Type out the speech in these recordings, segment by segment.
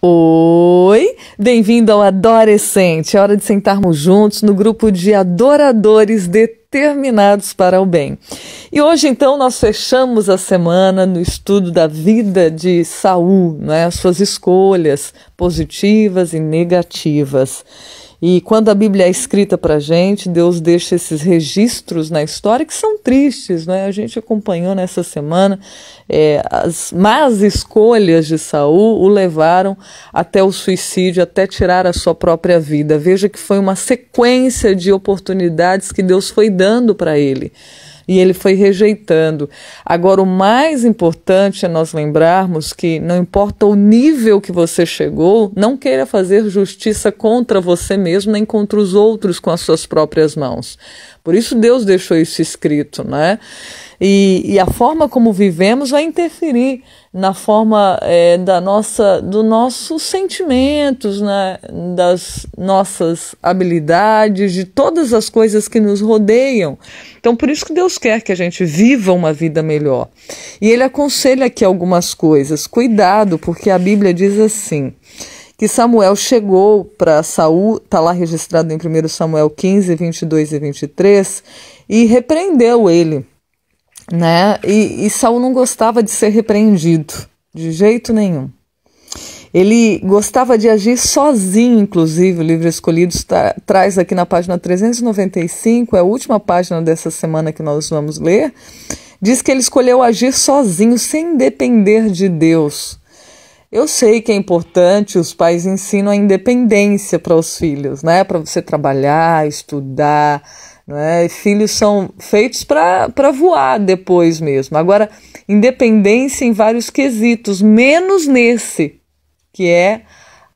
Oi, bem-vindo ao Adorescente. É hora de sentarmos juntos no grupo de adoradores determinados para o bem. E hoje, então, nós fechamos a semana no estudo da vida de Saul, né? As suas escolhas positivas e negativas. E quando a Bíblia é escrita para a gente, Deus deixa esses registros na história que são tristes, né? A gente acompanhou nessa semana as más escolhas de Saul o levaram até o suicídio, até tirar a sua própria vida. Veja que foi uma sequência de oportunidades que Deus foi dando para ele. E ele foi rejeitando. Agora, o mais importante é nós lembrarmos que não importa o nível que você chegou, não queira fazer justiça contra você mesmo, nem contra os outros com as suas próprias mãos. Por isso Deus deixou isso escrito, né? E a forma como vivemos vai interferir na forma dos nossos sentimentos, né? Das nossas habilidades, de todas as coisas que nos rodeiam. Então, por isso que Deus quer que a gente viva uma vida melhor. E Ele aconselha aqui algumas coisas. Cuidado, porque a Bíblia diz assim, que Samuel chegou para Saul, está lá registrado em 1 Samuel 15, 22 e 23, e repreendeu ele, né? E Saul não gostava de ser repreendido, de jeito nenhum. Ele gostava de agir sozinho, inclusive. O livro Escolhidos traz aqui na página 395, é a última página dessa semana que nós vamos ler, diz que ele escolheu agir sozinho, sem depender de Deus. Eu sei que é importante, os pais ensinam a independência para os filhos, né? Para você trabalhar, estudar, né? Filhos são feitos para voar depois mesmo. Agora, independência em vários quesitos, menos nesse, que é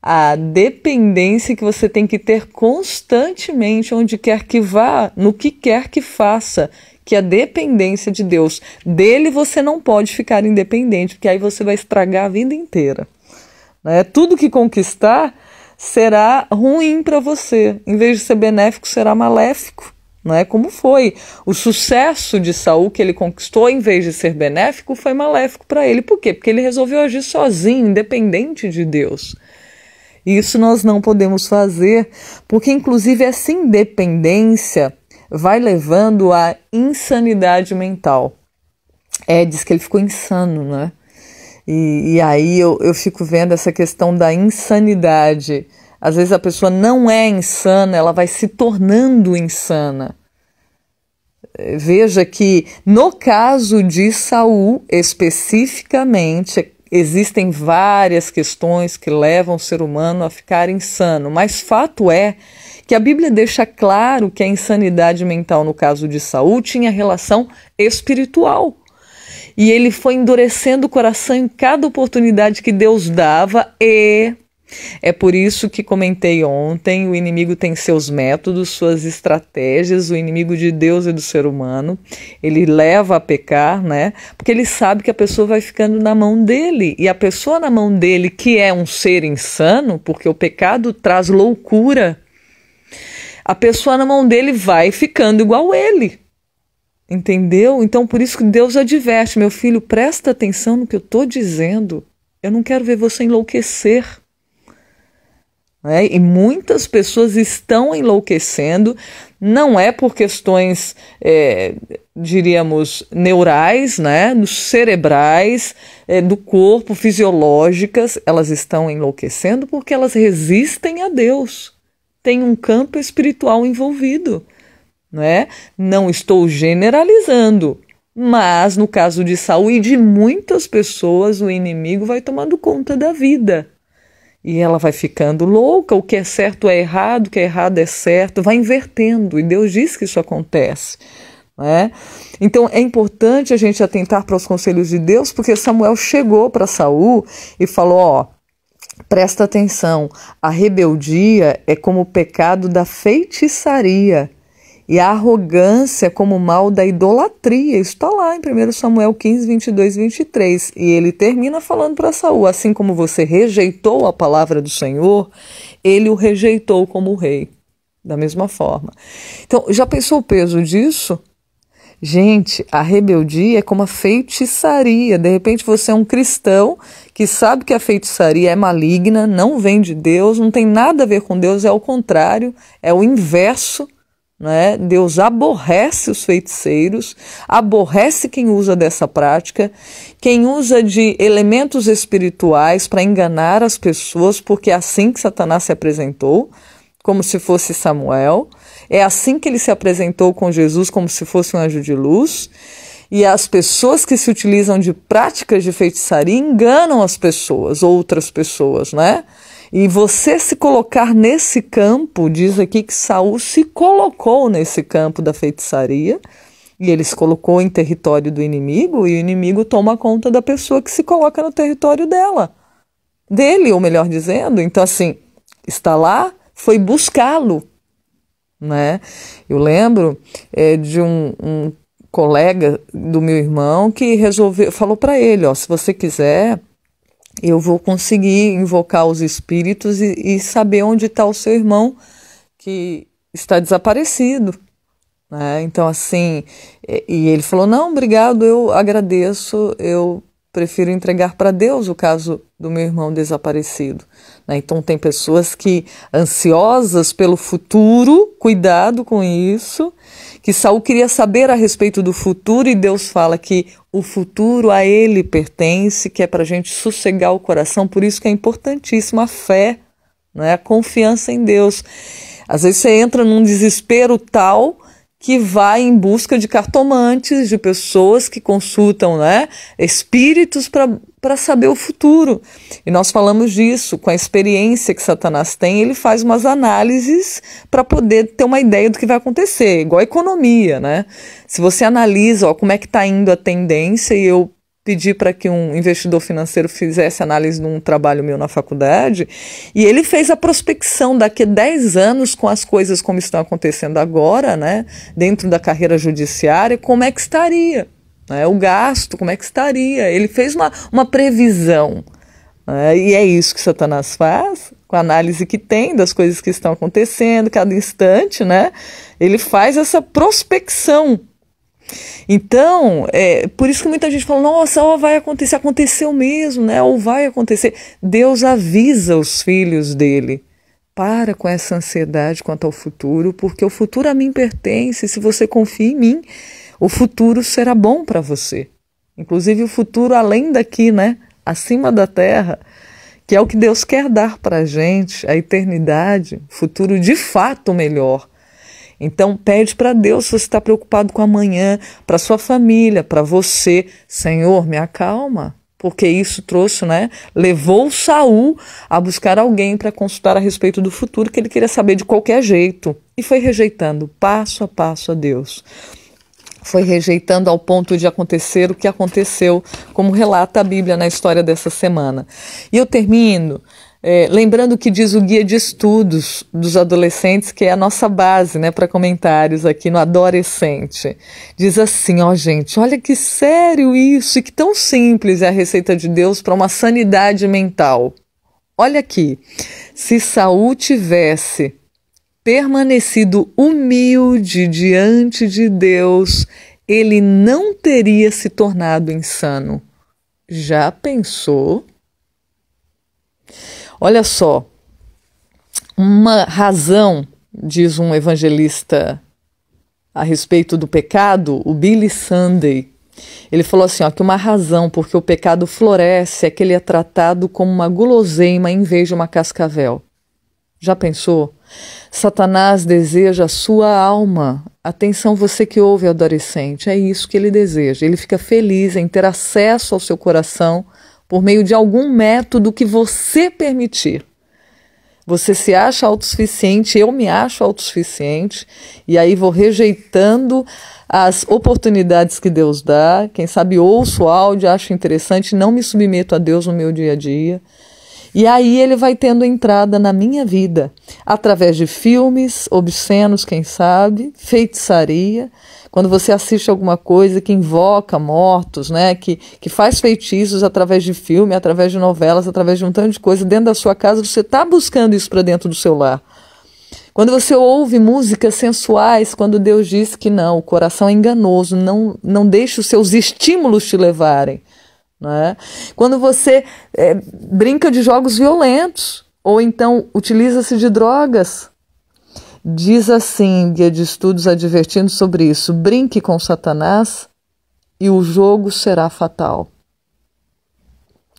a dependência que você tem que ter constantemente, onde quer que vá, no que quer que faça, que é a dependência de Deus. Dele você não pode ficar independente, porque aí você vai estragar a vida inteira, né? Tudo que conquistar será ruim para você. Em vez de ser benéfico, será maléfico. Não é como foi o sucesso de Saul que ele conquistou, em vez de ser benéfico, foi maléfico para ele. Por quê? Porque ele resolveu agir sozinho, independente de Deus. E isso nós não podemos fazer, porque inclusive essa independência vai levando à insanidade mental. Diz que ele ficou insano, né? E aí eu fico vendo essa questão da insanidade. Às vezes a pessoa não é insana, ela vai se tornando insana. Veja que no caso de Saul, especificamente, existem várias questões que levam o ser humano a ficar insano, mas fato é que a Bíblia deixa claro que a insanidade mental, no caso de Saul, tinha relação espiritual. E ele foi endurecendo o coração em cada oportunidade que Deus dava, e é por isso que comentei ontem, o inimigo tem seus métodos, suas estratégias, o inimigo de Deus e do ser humano, ele leva a pecar, né? Porque ele sabe que a pessoa vai ficando na mão dele, e a pessoa na mão dele, que é um ser insano, porque o pecado traz loucura, a pessoa na mão dele vai ficando igual ele. Entendeu? Então, por isso que Deus adverte, meu filho, presta atenção no que eu estou dizendo. Eu não quero ver você enlouquecer. E muitas pessoas estão enlouquecendo, não é por questões, diríamos, neurais, né? Cerebrais, do corpo, fisiológicas. Elas estão enlouquecendo porque elas resistem a Deus. Tem um campo espiritual envolvido. Não estou generalizando, mas no caso de Saul e de muitas pessoas, o inimigo vai tomando conta da vida. E ela vai ficando louca, o que é certo é errado, o que é errado é certo, vai invertendo, e Deus diz que isso acontece. Então é importante a gente atentar para os conselhos de Deus, porque Samuel chegou para Saul e falou, presta atenção, a rebeldia é como o pecado da feitiçaria, e a arrogância como o mal da idolatria. Isso está lá em 1 Samuel 15, 22 e 23. E ele termina falando para Saul, assim como você rejeitou a palavra do Senhor, ele o rejeitou como rei. Da mesma forma. Então, já pensou o peso disso? Gente, a rebeldia é como a feitiçaria. De repente você é um cristão que sabe que a feitiçaria é maligna, não vem de Deus, não tem nada a ver com Deus, é o contrário, é o inverso, né? Deus aborrece os feiticeiros, aborrece quem usa dessa prática, quem usa de elementos espirituais para enganar as pessoas, porque é assim que Satanás se apresentou, como se fosse Samuel. É assim que ele se apresentou com Jesus, como se fosse um anjo de luz. E as pessoas que se utilizam de práticas de feitiçaria enganam as pessoas, outras pessoas, né? E você se colocar nesse campo, diz aqui que Saul se colocou nesse campo da feitiçaria, e ele se colocou em território do inimigo, e o inimigo toma conta da pessoa que se coloca no território dele, ou melhor dizendo. Então, assim, está lá, foi buscá-lo, né? Eu lembro de um colega do meu irmão que falou para ele, ó, se você quiser, eu vou conseguir invocar os espíritos e saber onde está o seu irmão que está desaparecido, né? Então, assim, e ele falou, não, obrigado, eu agradeço, eu prefiro entregar para Deus o caso do meu irmão desaparecido, né? Então tem pessoas que, ansiosas pelo futuro, cuidado com isso, que Saul queria saber a respeito do futuro, e Deus fala que o futuro a ele pertence, que é para a gente sossegar o coração. Por isso que é importantíssima a fé, né? A confiança em Deus. Às vezes você entra num desespero tal que vai em busca de cartomantes, de pessoas que consultam, né, espíritos para saber o futuro. E nós falamos disso, com a experiência que Satanás tem, ele faz umas análises para poder ter uma ideia do que vai acontecer, igual a economia, né? Se você analisa, ó, como é que está indo a tendência, e eu pedi para que um investidor financeiro fizesse análise num trabalho meu na faculdade, e ele fez a prospecção daqui a 10 anos com as coisas como estão acontecendo agora, né, dentro da carreira judiciária, como é que estaria, né, o gasto, como é que estaria. Ele fez uma previsão, né, e é isso que Satanás faz, com a análise que tem das coisas que estão acontecendo, cada instante, né, ele faz essa prospecção. Então, por isso que muita gente fala, nossa, ó, vai acontecer, aconteceu mesmo, né? Ou vai acontecer. Deus avisa os filhos dele, para com essa ansiedade quanto ao futuro, porque o futuro a mim pertence. Se você confia em mim, o futuro será bom para você. Inclusive o futuro além daqui, né? Acima da terra, que é o que Deus quer dar para a gente, a eternidade, futuro de fato melhor. Então pede para Deus, se você está preocupado com amanhã, para sua família, para você, Senhor, me acalma, porque isso trouxe, né? Levou Saul a buscar alguém para consultar a respeito do futuro, que ele queria saber de qualquer jeito, e foi rejeitando passo a passo a Deus. Foi rejeitando ao ponto de acontecer o que aconteceu, como relata a Bíblia na história dessa semana. E eu termino lembrando o que diz o guia de estudos dos adolescentes, que é a nossa base, né, para comentários aqui no Adorescente. Diz assim, ó gente, olha que sério isso, e que tão simples é a receita de Deus para uma sanidade mental. Olha aqui, se Saul tivesse permanecido humilde diante de Deus, ele não teria se tornado insano. Já pensou? Olha só, uma razão, diz um evangelista a respeito do pecado, o Billy Sunday, ele falou assim, ó, que uma razão porque o pecado floresce é que ele é tratado como uma guloseima em vez de uma cascavel. Já pensou? Satanás deseja a sua alma. Atenção, você que ouve, adolescente, é isso que ele deseja. Ele fica feliz em ter acesso ao seu coração por meio de algum método que você permitir. Você se acha autossuficiente, eu me acho autossuficiente, e aí vou rejeitando as oportunidades que Deus dá. Quem sabe ouço o áudio, acho interessante, não me submeto a Deus no meu dia a dia. E aí ele vai tendo entrada na minha vida, através de filmes obscenos, quem sabe, feitiçaria. Quando você assiste alguma coisa que invoca mortos, né, que faz feitiços através de filme, através de novelas, através de um tanto de coisa, dentro da sua casa, você está buscando isso para dentro do seu lar. Quando você ouve músicas sensuais, quando Deus diz que não, o coração é enganoso, não deixe os seus estímulos te levarem. Né? Quando você brinca de jogos violentos, ou então utiliza-se de drogas, diz assim, Guia de Estudos advertindo sobre isso: brinque com Satanás e o jogo será fatal.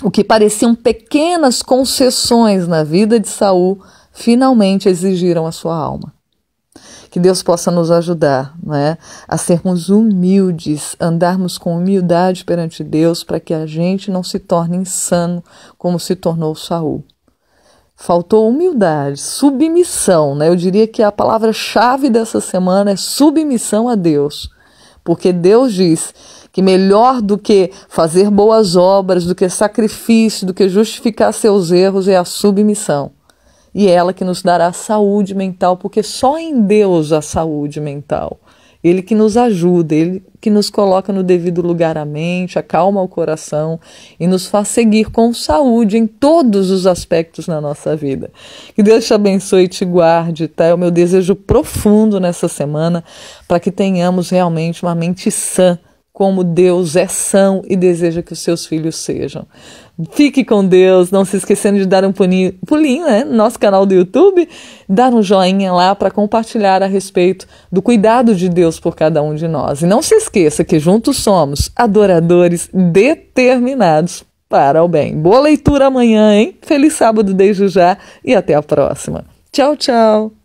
O que pareciam pequenas concessões na vida de Saul, finalmente exigiram a sua alma. Que Deus possa nos ajudar, né, a sermos humildes, andarmos com humildade perante Deus, para que a gente não se torne insano como se tornou Saul. Faltou humildade, submissão, né? Eu diria que a palavra-chave dessa semana é submissão a Deus, porque Deus diz que melhor do que fazer boas obras, do que sacrifício, do que justificar seus erros é a submissão. E é ela que nos dará saúde mental, porque só em Deus há saúde mental. Ele que nos ajuda, Ele que nos coloca no devido lugar a mente, acalma o coração e nos faz seguir com saúde em todos os aspectos na nossa vida. Que Deus te abençoe e te guarde, tá? É o meu desejo profundo nessa semana, para que tenhamos realmente uma mente sã, como Deus é são e deseja que os seus filhos sejam. Fique com Deus, não se esquecendo de dar um pulinho, né, no nosso canal do YouTube, dar um joinha lá para compartilhar a respeito do cuidado de Deus por cada um de nós. E não se esqueça que juntos somos adoradores determinados para o bem. Boa leitura amanhã, hein? Feliz sábado desde já e até a próxima. Tchau, tchau!